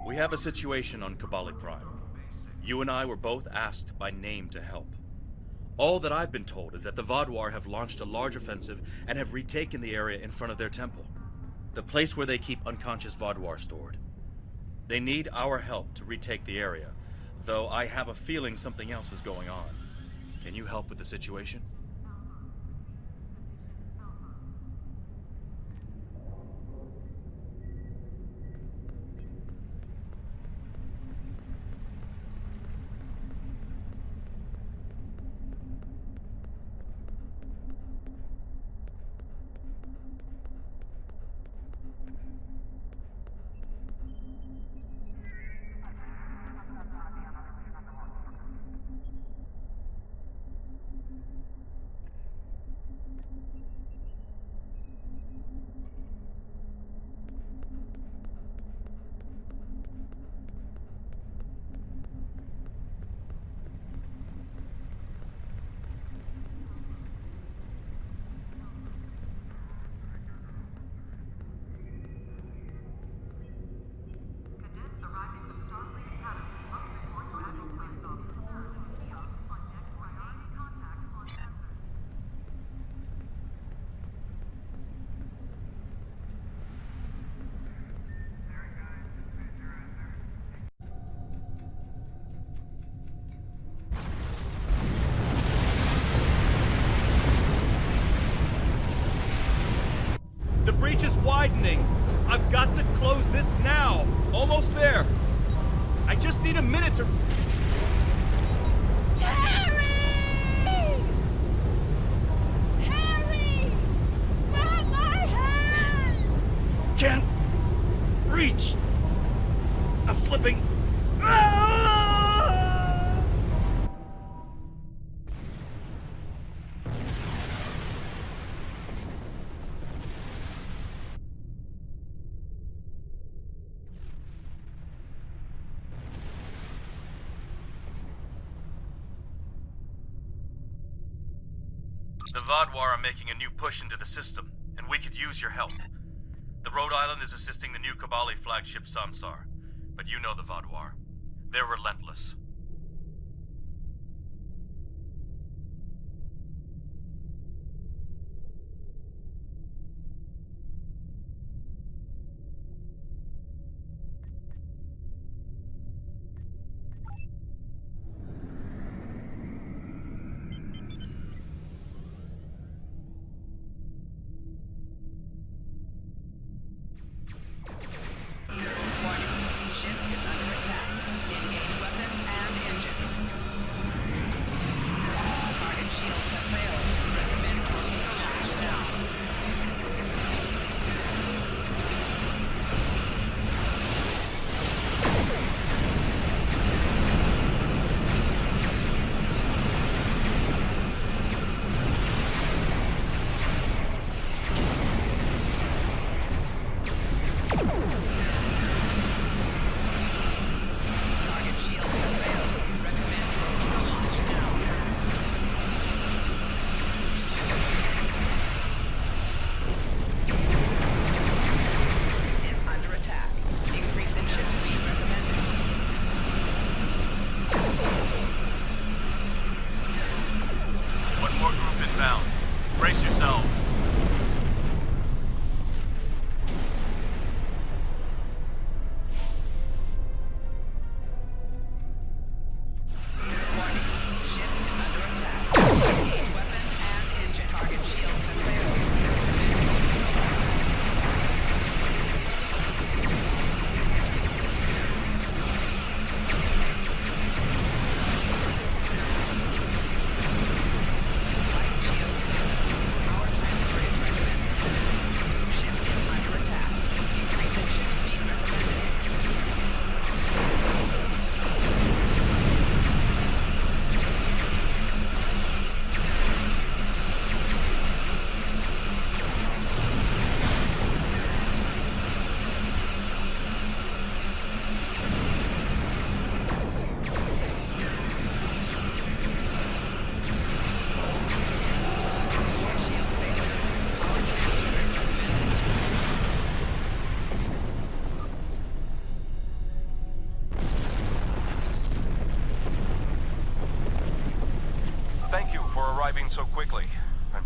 We have a situation on Kobali Prime. You and I were both asked by name to help. All that I've been told is that the Vaadwaur have launched a large offensive and have retaken the area in front of their temple, the place where they keep unconscious Vaadwaur stored. They need our help to retake the area, though I have a feeling something else is going on. Can you help with the situation? The breach is widening. I've got to close this now. Almost there. I just need a minute to... Harry! Harry! Not my hand! Can't reach. I'm slipping. Ah! The Vaadwaur are making a new push into the system, and we could use your help. The Rhode Island is assisting the new Kobali flagship Samsar, but you know the Vaadwaur. They're relentless. Brace yourselves.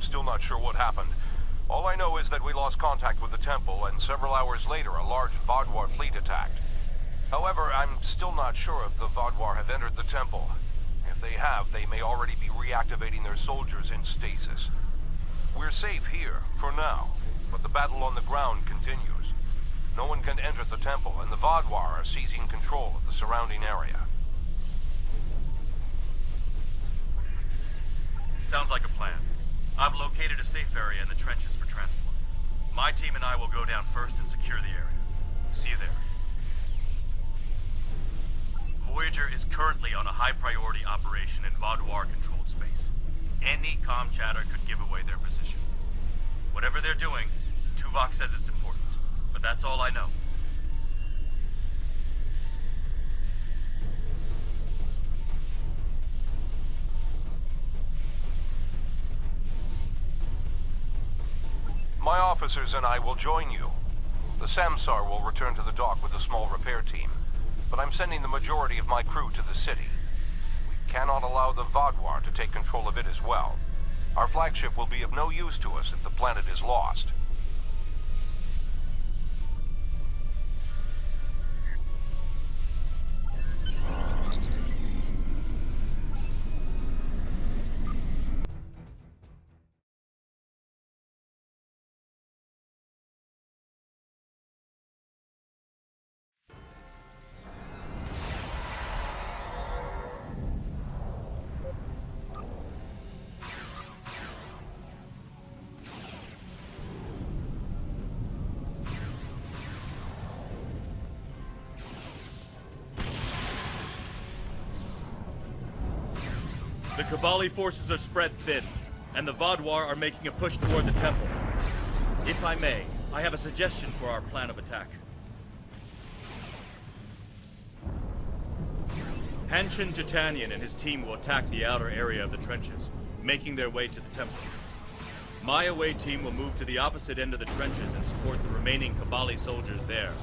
I'm still not sure what happened. All I know is that we lost contact with the temple, and several hours later a large Vaadwaur fleet attacked. However, I'm still not sure if the Vaadwaur have entered the temple. If they have, they may already be reactivating their soldiers in stasis. We're safe here, for now, but the battle on the ground continues. No one can enter the temple, and the Vaadwaur are seizing control of the surrounding area. Sounds like a plan. I've located a safe area in the trenches for transport. My team and I will go down first and secure the area. See you there. Voyager is currently on a high-priority operation in Vaadwaur-controlled space. Any comm chatter could give away their position. Whatever they're doing, Tuvok says it's important, but that's all I know. My officers and I will join you. The Samsar will return to the dock with a small repair team, but I'm sending the majority of my crew to the city. We cannot allow the Vaadwaur to take control of it as well. Our flagship will be of no use to us if the planet is lost. The Kobali forces are spread thin, and the Vaadwaur are making a push toward the temple. If I may, I have a suggestion for our plan of attack. Hanshin Jatanian and his team will attack the outer area of the trenches, making their way to the temple. My away team will move to the opposite end of the trenches and support the remaining Kobali soldiers there.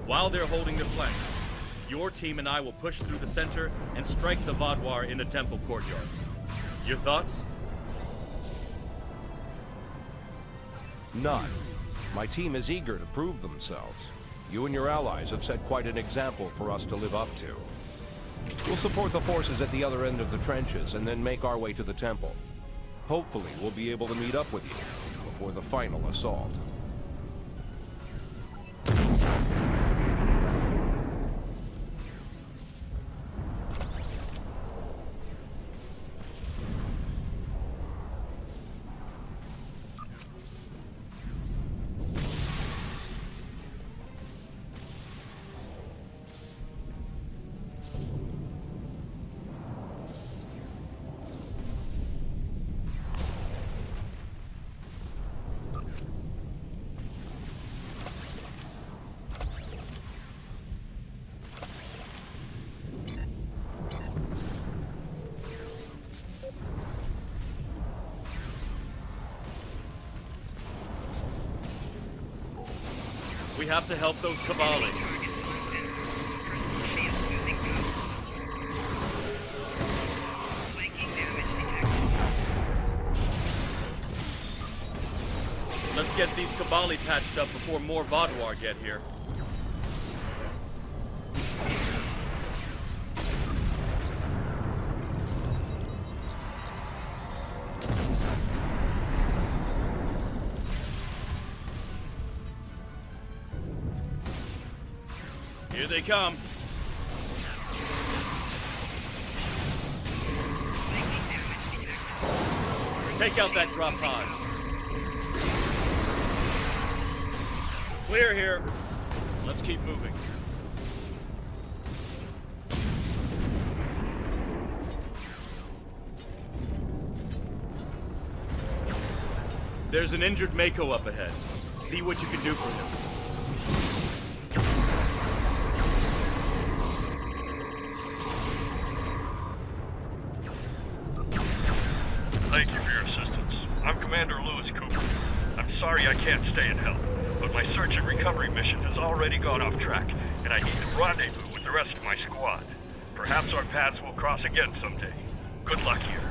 While they're holding the flanks, your team and I will push through the center and strike the Vaadwaur in the temple courtyard. Your thoughts? None. My team is eager to prove themselves. You and your allies have set quite an example for us to live up to. We'll support the forces at the other end of the trenches and then make our way to the temple. Hopefully, we'll be able to meet up with you before the final assault. We have to help those Kobali. Let's get these Kobali patched up before more Vaadwaur get here. Here they come. Take out that drop pod. Clear here. Let's keep moving. There's an injured Mako up ahead. See what you can do for him. Thank you for your assistance. I'm Commander Lewis Cooper. I'm sorry I can't stay and help, but my search and recovery mission has already gone off track, and I need to rendezvous with the rest of my squad. Perhaps our paths will cross again someday. Good luck here.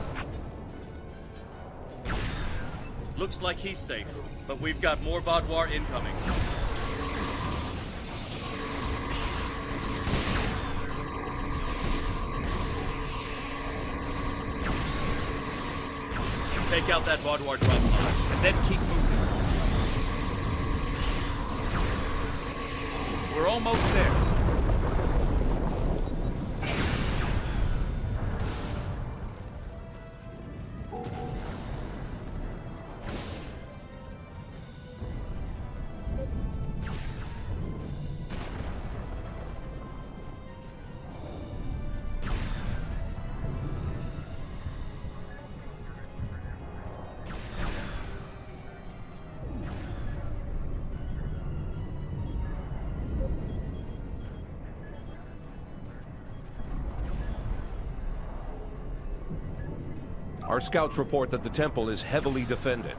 Looks like he's safe, but we've got more Vaadwaur incoming. Take out that Vaadwaur drop pod, and then keep moving. We're almost there. Our scouts report that the temple is heavily defended.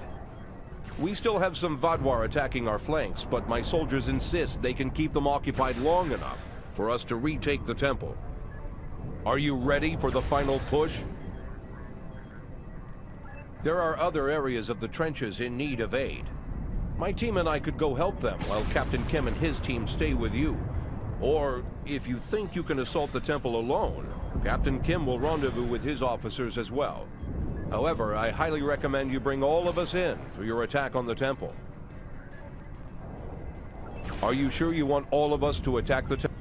We still have some Vaadwaur attacking our flanks, but my soldiers insist they can keep them occupied long enough for us to retake the temple. Are you ready for the final push? There are other areas of the trenches in need of aid. My team and I could go help them while Captain Kim and his team stay with you. Or, if you think you can assault the temple alone, Captain Kim will rendezvous with his officers as well. However, I highly recommend you bring all of us in for your attack on the temple. Are you sure you want all of us to attack the temple?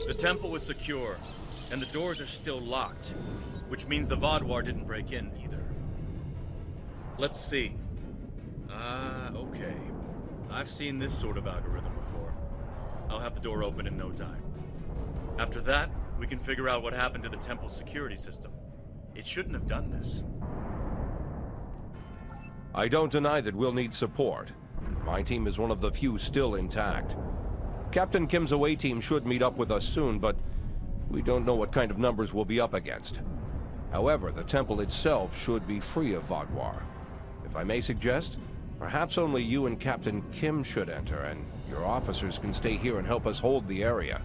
The temple is secure, and the doors are still locked, which means the Vaadwaur didn't break in either. Let's see. Okay. I've seen this sort of algorithm before. I'll have the door open in no time. After that, we can figure out what happened to the temple's security system. It shouldn't have done this. I don't deny that we'll need support. My team is one of the few still intact. Captain Kim's away team should meet up with us soon, but we don't know what kind of numbers we'll be up against. However, the temple itself should be free of Vaadwaur. If I may suggest, perhaps only you and Captain Kim should enter, and your officers can stay here and help us hold the area.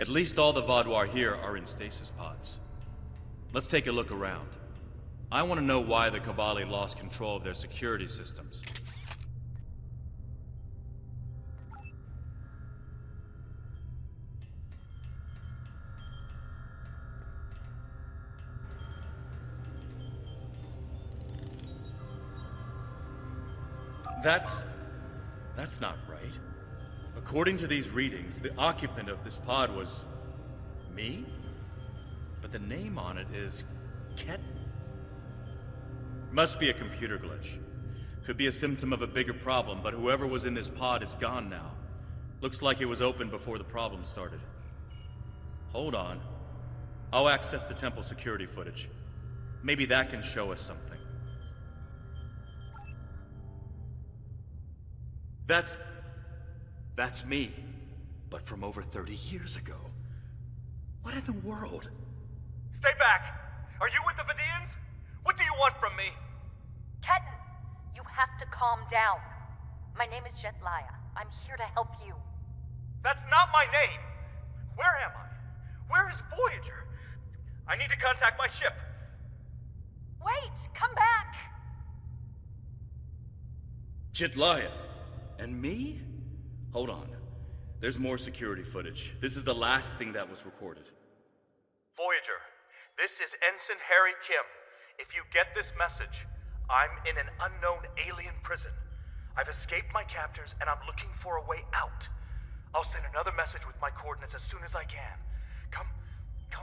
At least all the Vaadwaur here are in stasis pods. Let's take a look around. I want to know why the Kobali lost control of their security systems. That's not right. According to these readings, the occupant of this pod was me? But the name on it is Ket. Must be a computer glitch. Could be a symptom of a bigger problem, but whoever was in this pod is gone now. Looks like it was open before the problem started. Hold on. I'll access the temple security footage. Maybe that can show us something. That's me, but from over 30 years ago. What in the world? Stay back! Are you with the Vidians? calm down. My name is Jetlaya. I'm here to help you. That's not my name! Where am I? Where is Voyager? I need to contact my ship. Wait! Come back! Jetlaya. And me? Hold on. There's more security footage. This is the last thing that was recorded. Voyager, this is Ensign Harry Kim. If you get this message, I'm in an unknown alien prison. I've escaped my captors and I'm looking for a way out. I'll send another message with my coordinates as soon as I can. Come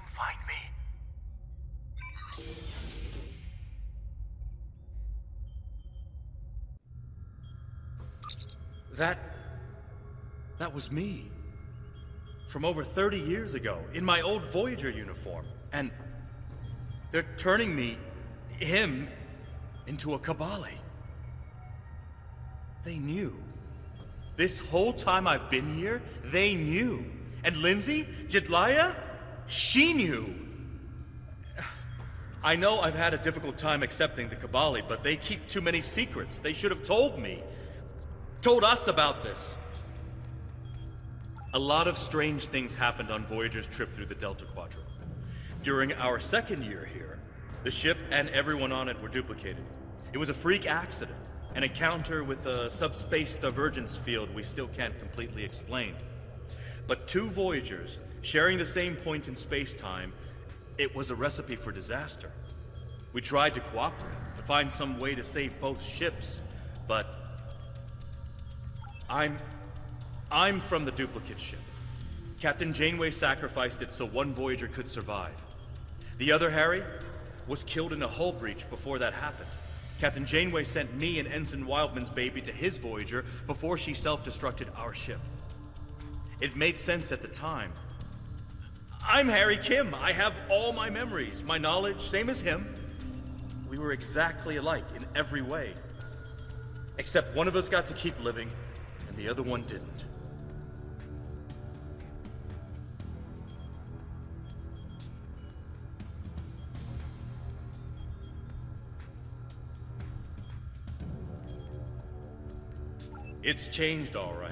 find me. That was me. From over 30 years ago, in my old Voyager uniform. And they're turning him, into a Kobali. They knew. This whole time I've been here, they knew. And Lindsay, Jetlaya, she knew. I know I've had a difficult time accepting the Kobali, but they keep too many secrets. They should have told me. Told us about this. A lot of strange things happened on Voyager's trip through the Delta Quadrant. During our second year here, the ship and everyone on it were duplicated. It was a freak accident, an encounter with a subspace divergence field we still can't completely explain. But two Voyagers, sharing the same point in space-time, it was a recipe for disaster. We tried to cooperate, to find some way to save both ships, but I'm from the duplicate ship. Captain Janeway sacrificed it so one Voyager could survive. The other, Harry, was killed in a hull breach before that happened. Captain Janeway sent me and Ensign Wildman's baby to his Voyager before she self-destructed our ship. It made sense at the time. I'm Harry Kim. I have all my memories, my knowledge, same as him. We were exactly alike in every way. Except one of us got to keep living, and the other one didn't. It's changed, all right.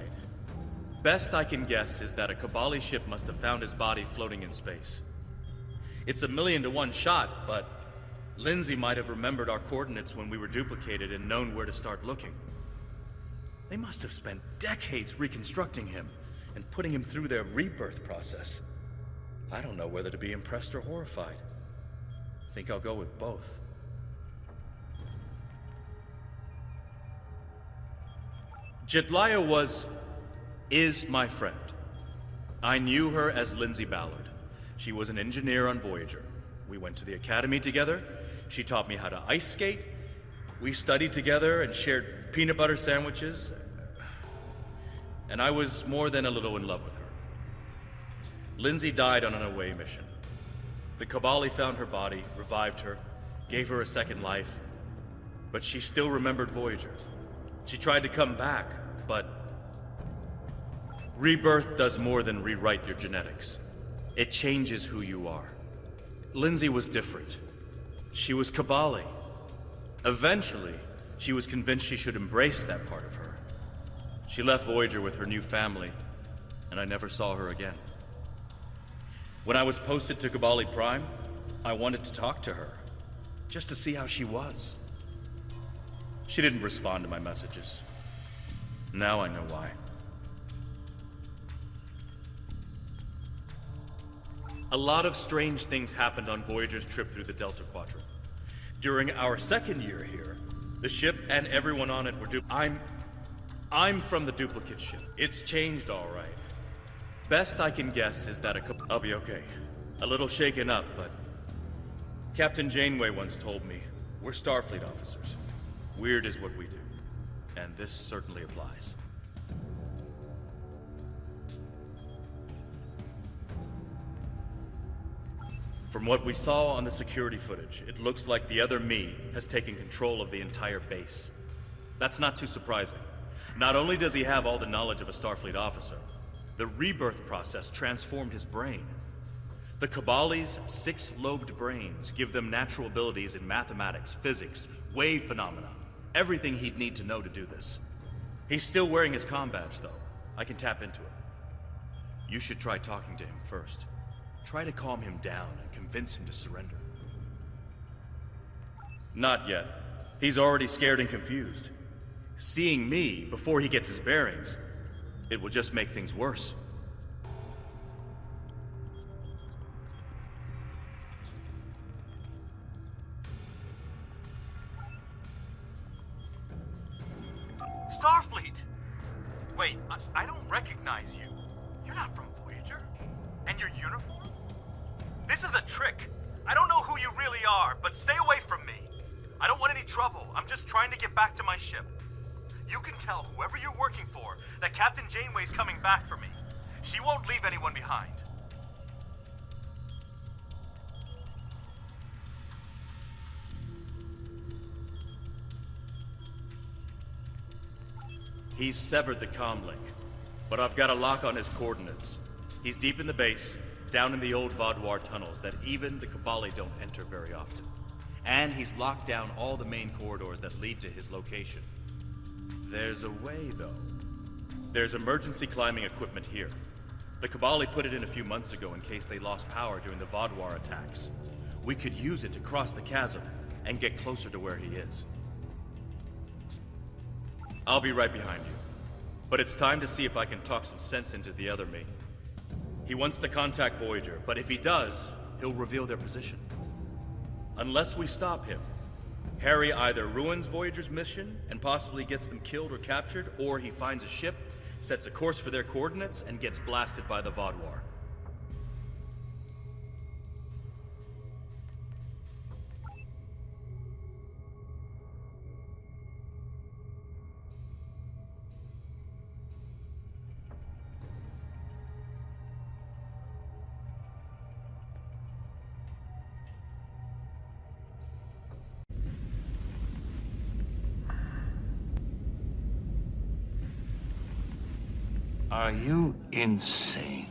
Best I can guess is that a Kobali ship must have found his body floating in space. It's a 1,000,000 to 1 shot, but Lindsay might have remembered our coordinates when we were duplicated and known where to start looking. They must have spent decades reconstructing him and putting him through their rebirth process. I don't know whether to be impressed or horrified. I think I'll go with both. Jetlaya is my friend. I knew her as Lindsay Ballard. She was an engineer on Voyager. We went to the academy together. She taught me how to ice skate. We studied together and shared peanut butter sandwiches. And I was more than a little in love with her. Lindsay died on an away mission. The Kobali found her body, revived her, gave her a second life. But she still remembered Voyager. She tried to come back, but rebirth does more than rewrite your genetics. It changes who you are. Lindsay was different. She was Kobali. Eventually, she was convinced she should embrace that part of her. She left Voyager with her new family, and I never saw her again. When I was posted to Kobali Prime, I wanted to talk to her, just to see how she was. She didn't respond to my messages. Now I know why. A lot of strange things happened on Voyager's trip through the Delta Quadrant. During our second year here, the ship and everyone on it were I'm from the duplicate ship. It's changed, all right. Best I can guess is that I'll be okay. A little shaken up, but Captain Janeway once told me, we're Starfleet officers. Weird is what we do, and this certainly applies. From what we saw on the security footage, it looks like the other me has taken control of the entire base. That's not too surprising. Not only does he have all the knowledge of a Starfleet officer, the rebirth process transformed his brain. The Kobali's 6-lobed brains give them natural abilities in mathematics, physics, wave phenomena, everything he'd need to know to do this. He's still wearing his comm badge, though. I can tap into it. You should try talking to him first. Try to calm him down and convince him to surrender. Not yet. He's already scared and confused. Seeing me before he gets his bearings, it will just make things worse. Starfleet! Wait, I don't recognize you. You're not from Voyager? And your uniform? This is a trick. I don't know who you really are, but stay away from me. I don't want any trouble. I'm just trying to get back to my ship. You can tell whoever you're working for that Captain Janeway's coming back for me. She won't leave anyone behind. He's severed the comm link, but I've got a lock on his coordinates. He's deep in the base, down in the old Vaadwaur tunnels that even the Kobali don't enter very often. And he's locked down all the main corridors that lead to his location. There's a way, though. There's emergency climbing equipment here. The Kobali put it in a few months ago in case they lost power during the Vaadwaur attacks. We could use it to cross the chasm and get closer to where he is. I'll be right behind you. But it's time to see if I can talk some sense into the other me. He wants to contact Voyager, but if he does, he'll reveal their position. Unless we stop him, Harry either ruins Voyager's mission and possibly gets them killed or captured, or he finds a ship, sets a course for their coordinates, and gets blasted by the Vaadwaur. Are you insane?